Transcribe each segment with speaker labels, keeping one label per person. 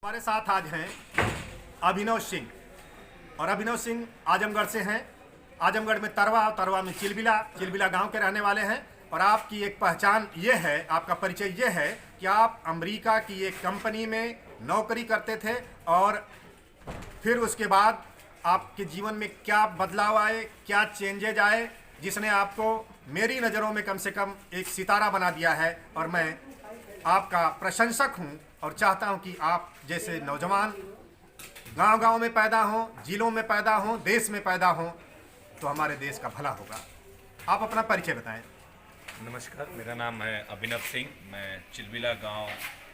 Speaker 1: हमारे साथ आज हैं अभिनव सिंह। और अभिनव सिंह आजमगढ़ से हैं। आजमगढ़ में तरवा और तरवा में चिलबिला गांव के रहने वाले हैं। और आपकी एक पहचान ये है, आपका परिचय ये है कि आप अमेरिका की एक कंपनी में नौकरी करते थे और फिर उसके बाद आपके जीवन में क्या बदलाव आए, क्या चेंजेज आए, जिसने आपको मेरी नज़रों में कम से कम एक सितारा बना दिया है। और मैं आपका प्रशंसक हूं और चाहता हूं कि आप जैसे नौजवान गांव-गांव में पैदा हों, जिलों में पैदा हों, देश में पैदा हों, तो हमारे देश का भला होगा। आप अपना परिचय बताएं।
Speaker 2: नमस्कार, मेरा नाम है अभिनव सिंह। मैं चिलबिला गांव,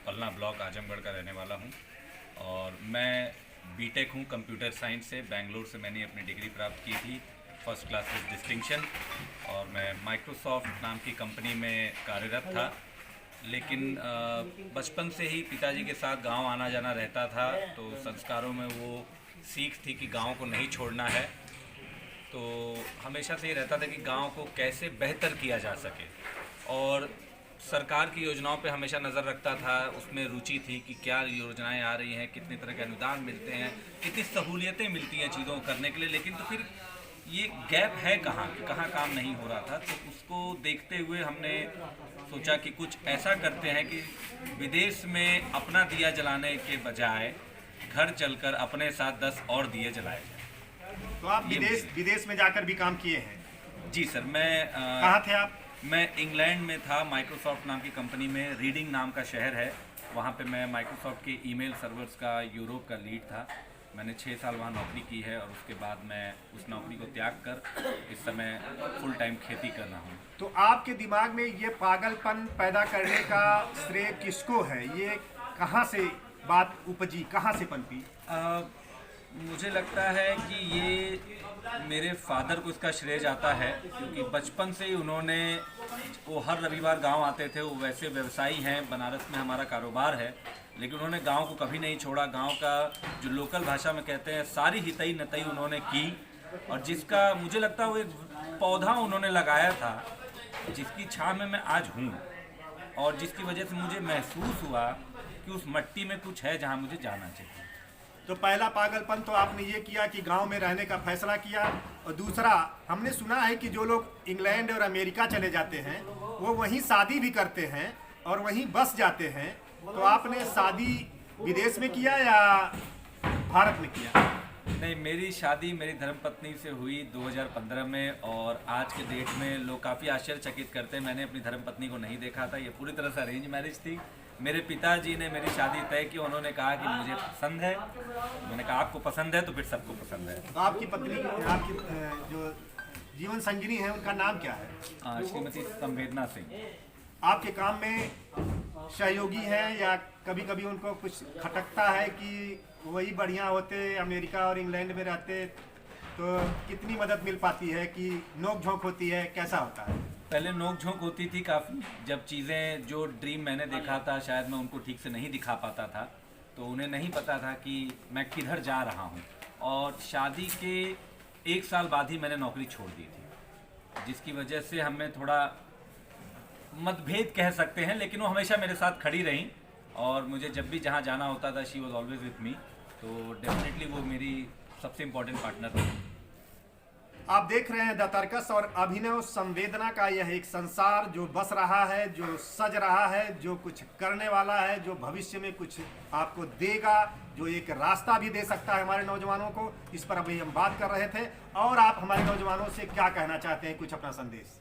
Speaker 2: पलना ब्लॉक, आजमगढ़ का रहने वाला हूं। और मैं बीटेक हूं कंप्यूटर साइंस से। बेंगलोर से मैंने अपनी डिग्री प्राप्त की थी, फर्स्ट क्लास विद डिस्टिंक्शन। और मैं माइक्रोसॉफ्ट नाम की कंपनी में कार्यरत था। लेकिन बचपन से ही पिताजी के साथ गांव आना जाना रहता था, तो संस्कारों में वो सीख थी कि गांव को नहीं छोड़ना है। तो हमेशा से ये रहता था कि गांव को कैसे बेहतर किया जा सके, और सरकार की योजनाओं पे हमेशा नज़र रखता था। उसमें रुचि थी कि क्या योजनाएं आ रही हैं, कितने तरह के अनुदान मिलते हैं, कितनी सहूलियतें मिलती हैं चीज़ों को करने के लिए। लेकिन तो फिर ये गैप है कहाँ कि कहाँ काम नहीं हो रहा था। तो उसको देखते हुए हमने सोचा कि कुछ ऐसा करते हैं कि विदेश में अपना दिया जलाने के बजाय घर चलकर अपने साथ 10 और दिए जलाए जाए।
Speaker 1: तो आप विदेश में जाकर भी काम किए हैं?
Speaker 2: जी सर, मैं
Speaker 1: कहाँ थे आप?
Speaker 2: मैं इंग्लैंड में था। माइक्रोसॉफ्ट नाम की कंपनी में, रीडिंग नाम का शहर है, वहाँ पे मैं माइक्रोसॉफ्ट के ईमेल सर्वर्स का यूरोप का लीड था। मैंने 6 साल वहाँ नौकरी की है और उसके बाद मैं उस नौकरी को त्याग कर इस समय फुल टाइम खेती कर रहा हूँ।
Speaker 1: तो आपके दिमाग में ये पागलपन पैदा करने का श्रेय किसको है? ये कहाँ से बात उपजी, कहाँ से पनपी?
Speaker 2: मुझे लगता है कि ये मेरे फादर को इसका श्रेय जाता है, क्योंकि बचपन से ही वो हर रविवार गांव आते थे। वो वैसे व्यवसायी हैं, बनारस में हमारा कारोबार है, लेकिन उन्होंने गांव को कभी नहीं छोड़ा। गांव का जो लोकल भाषा में कहते हैं, सारी हितई नतई उन्होंने की। और जिसका मुझे लगता है वो एक पौधा उन्होंने लगाया था, जिसकी छाँव में मैं आज हूँ, और जिसकी वजह से मुझे महसूस हुआ कि उस मिट्टी में कुछ है जहाँ मुझे जाना चाहिए।
Speaker 1: तो पहला पागलपन तो आपने ये किया कि गांव में रहने का फैसला किया। और दूसरा, हमने सुना है कि जो लोग इंग्लैंड और अमेरिका चले जाते हैं वो वहीं शादी भी करते हैं और वहीं बस जाते हैं। तो आपने शादी विदेश में किया या भारत में किया?
Speaker 2: नहीं, मेरी शादी मेरी धर्मपत्नी से हुई 2015 में। और आज के डेट में लोग काफ़ी आश्चर्यचकित करते हैं। मैंने अपनी धर्मपत्नी को नहीं देखा था, ये पूरी तरह से अरेंज मैरिज थी। मेरे पिताजी ने मेरी शादी तय की। उन्होंने कहा कि मुझे पसंद है। मैंने कहा आपको पसंद है तो फिर सबको पसंद है।
Speaker 1: तो आपकी पत्नी, आपकी जो जीवन संगिनी है, उनका नाम क्या है?
Speaker 2: श्रीमती संवेदना सिंह।
Speaker 1: आपके काम में सहयोगी है या कभी कभी उनको कुछ खटकता है कि वही बढ़िया होते, अमेरिका और इंग्लैंड में रहते? तो कितनी मदद मिल पाती है कि नोक झोंक होती है, कैसा होता है?
Speaker 2: पहले नोक झोंक होती थी काफ़ी। जब चीज़ें, जो ड्रीम मैंने देखा था, शायद मैं उनको ठीक से नहीं दिखा पाता था, तो उन्हें नहीं पता था कि मैं किधर जा रहा हूँ। और शादी के 1 साल बाद ही मैंने नौकरी छोड़ दी थी, जिसकी वजह से हमें थोड़ा मतभेद कह सकते हैं, लेकिन वो हमेशा मेरे साथ खड़ी रहीं। और मुझे जब भी जहाँ जाना होता था, she was always with me. तो डेफिनेटली वो मेरी सबसे इम्पोर्टेंट पार्टनर थी।
Speaker 1: आप देख रहे हैं द तर्कस और अभिनव संवेदना का यह एक संसार जो बस रहा है, जो सज रहा है, जो कुछ करने वाला है, जो भविष्य में कुछ आपको देगा, जो एक रास्ता भी दे सकता है हमारे नौजवानों को। इस पर अभी हम बात कर रहे थे। और आप हमारे नौजवानों से क्या कहना चाहते हैं, कुछ अपना संदेश?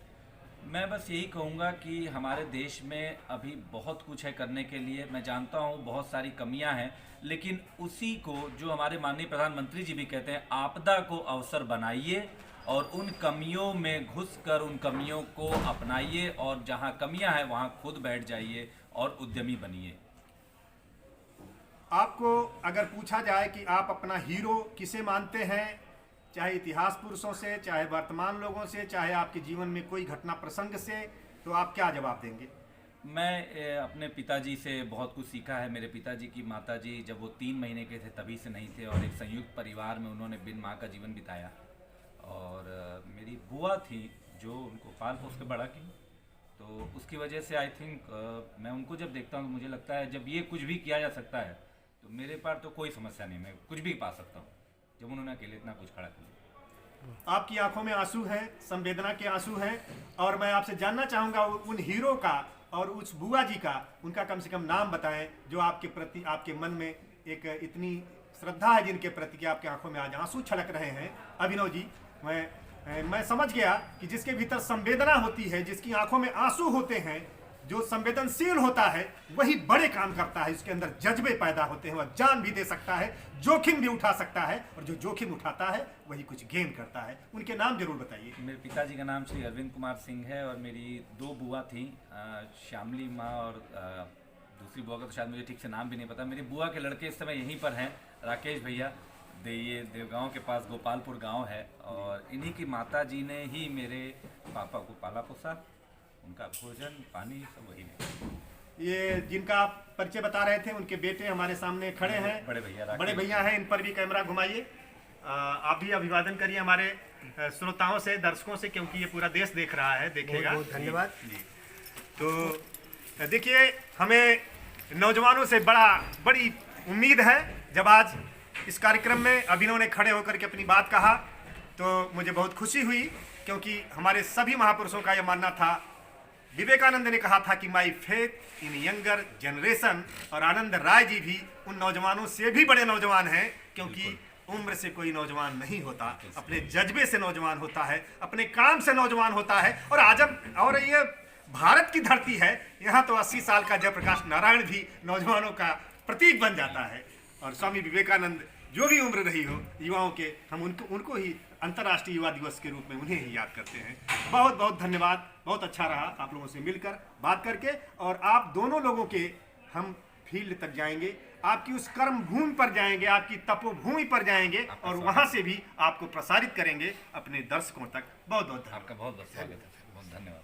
Speaker 2: मैं बस यही कहूँगा कि हमारे देश में अभी बहुत कुछ है करने के लिए। मैं जानता हूँ बहुत सारी कमियाँ हैं, लेकिन उसी को जो हमारे माननीय प्रधानमंत्री जी भी कहते हैं, आपदा को अवसर बनाइए और उन कमियों में घुसकर उन कमियों को अपनाइए, और जहाँ कमियाँ हैं वहाँ खुद बैठ जाइए और उद्यमी बनिए।
Speaker 1: आपको अगर पूछा जाए कि आप अपना हीरो किसे मानते हैं, चाहे इतिहास पुरुषों से, चाहे वर्तमान लोगों से, चाहे आपके जीवन में कोई घटना प्रसंग से, तो आप क्या जवाब देंगे?
Speaker 2: मैं अपने पिताजी से बहुत कुछ सीखा है। मेरे पिताजी की माताजी जब वो 3 महीने के थे तभी से नहीं थे, और एक संयुक्त परिवार में उन्होंने बिन माँ का जीवन बिताया। और मेरी बुआ थी जो उनको पाल पोस के बड़ा की। तो उसकी वजह से आई थिंक मैं उनको जब देखता हूँ तो मुझे लगता है जब ये कुछ भी किया जा सकता है तो मेरे पास तो कोई समस्या नहीं, मैं कुछ भी पा सकता हूँ जब उन्होंने अकेले इतना कुछ खड़ा कर दिया।
Speaker 1: आपकी आंखों में आंसू हैं, संवेदना के आंसू हैं, और मैं आपसे जानना चाहूँगा उन हीरो का और उस बुआ जी का, उनका कम से कम नाम बताएं जो आपके प्रति, आपके मन में एक इतनी श्रद्धा है, जिनके प्रति कि आपकी आंखों में आज आंसू छलक रहे हैं। अभिनव जी, मैं समझ गया कि जिसके भीतर संवेदना होती है, जिसकी आंखों में आंसू होते हैं, जो संवेदनशील होता है, वही बड़े काम करता है। इसके अंदर जज्बे पैदा होते हैं, वह जान भी दे सकता है, जोखिम भी उठा सकता है, और जो जोखिम उठाता है वही कुछ गेन करता है। उनके नाम जरूर बताइए।
Speaker 2: मेरे पिताजी का नाम श्री अरविंद कुमार सिंह है, और मेरी 2 बुआ थी, श्यामली माँ, और दूसरी बुआ का तो शायद मुझे ठीक से नाम भी नहीं पता। मेरी बुआ के लड़के इस समय यहीं पर हैं, राकेश भैया, ये देवगांव के पास गोपालपुर गांव है, और इन्हीं की माता जी ने ही मेरे पापा को पाला पोसा, उनका भोजन पानी सब वही है।
Speaker 1: ये जिनका आप परिचय बता रहे थे, उनके बेटे हमारे सामने खड़े हैं, बड़े भैया हैं। इन पर भी कैमरा घुमाइए, आप भी अभिवादन करिए हमारे श्रोताओं से, दर्शकों से, क्योंकि ये पूरा देश देख रहा है, देखेगा।
Speaker 3: बहुत धन्यवाद
Speaker 1: जी। तो देखिए, हमें नौजवानों से बड़ी उम्मीद है। जब आज इस कार्यक्रम में अभिनव ने खड़े होकर के अपनी बात कहा, तो मुझे बहुत खुशी हुई, क्योंकि हमारे सभी महापुरुषों का यह मानना था। विवेकानंद ने कहा था कि my faith in younger generation, और आनंद राय जी भी उन नौजवानों से भी बड़े नौजवान हैं, क्योंकि उम्र से कोई नौजवान नहीं होता, अपने जज्बे से नौजवान होता है, अपने काम से नौजवान होता है। और ये भारत की धरती है, यहाँ तो 80 साल का जयप्रकाश नारायण भी नौजवानों का प्रतीक बन जाता है। और स्वामी विवेकानंद, जो भी उम्र रही हो युवाओं के, हम उनको ही अंतर्राष्ट्रीय युवा दिवस के रूप में उन्हें ही याद करते हैं। बहुत बहुत धन्यवाद, बहुत अच्छा रहा आप लोगों से मिलकर बात करके। और आप दोनों लोगों के हम फील्ड तक जाएंगे, आपकी उस कर्म भूमि पर जाएंगे, आपकी तपोभूमि पर जाएंगे, और वहां से भी आपको प्रसारित करेंगे अपने दर्शकों तक। बहुत बहुत
Speaker 2: आपका बहुत बहुत स्वागत है, बहुत धन्यवाद।